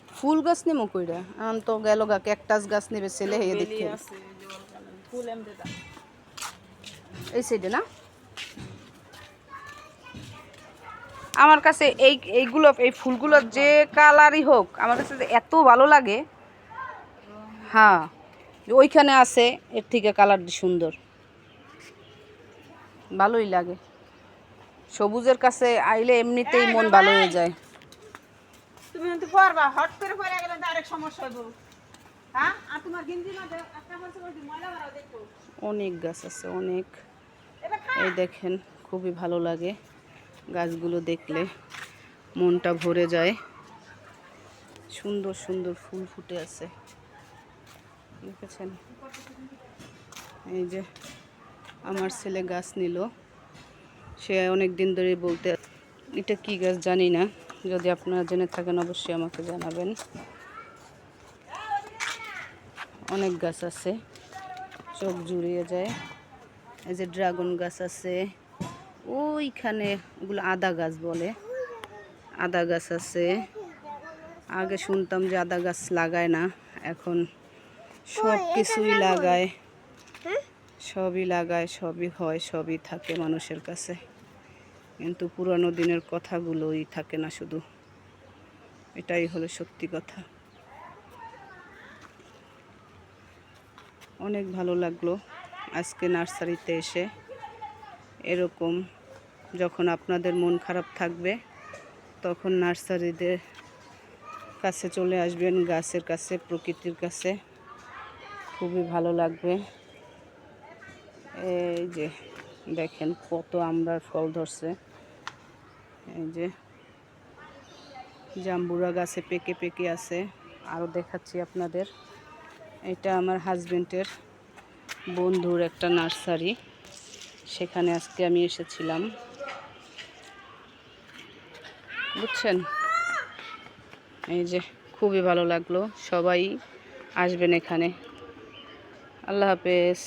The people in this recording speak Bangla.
ফুল গাছ নেমো কইরা আন তো গেল গা ক্যাকটাস গাছ নেবে ছেলে হে দেখে এই সাইডে না আমার কাছে এইগুলো এই ফুলগুলো যে কালারই হোক আমার কাছে এত ভালো লাগে হ্যাঁ ওইখানে আছে এর থেকে কালারটি সুন্দর ভালোই লাগে সবুজের কাছে আইলে এমনিতেই মন ভালো হয়ে যায় তুমি কিন্তু পরবা হট করে পরে গেলে ডাইরেক্ট সমস্যা হবে হ্যাঁ আর তোমার গিঞ্জি না একটা বলছে ময়লা মারাও দেখো অনেক গাছ আছে অনেক এই দেখেন খুবই ভালো লাগে গাছগুলো দেখলে মনটা ভরে যায় সুন্দর সুন্দর ফুল ফুটে আছে দেখেছেন এই যে আমার ছেলে গাছ নিল সে অনেক দিন ধরে বলতে এটা কি গাছ জানি না যদি আপনারা জেনে থাকেন অবশ্যই আমাকে জানাবেন অনেক গাছ আছে চোখ জুড়িয়ে যায় এই যে ড্রাগন গাছ আছে ওইখানে ওগুলো আদা গাছ বলে আদা গাছ আছে আগে শুনতাম যে আদা গাছ লাগায় না এখন সব কিছুই লাগায় সবই লাগায় সবই হয় সবই থাকে মানুষের কাছে কিন্তু পুরানো দিনের কথাগুলোই থাকে না শুধু এটাই হলো সত্যি কথা অনেক ভালো লাগলো আজকে নার্সারিতে এসে এরকম যখন আপনাদের মন খারাপ থাকবে তখন নার্সারিদের কাছে চলে আসবেন গাছের কাছে প্রকৃতির কাছে খুবই ভালো লাগবে এই যে দেখেন কত আমড়ার ফল ধরছে এই যে জাম্বুরা গাছে পেকে পেকে আছে আরও দেখাচ্ছি আপনাদের এটা আমার হাজবেন্ডের বন্ধুর একটা নার্সারি সেখানে আজকে আমি এসেছিলাম বুঝছেন এই যে খুবই ভালো লাগলো সবাই আসবেন এখানে আল্লাহ হাফেজ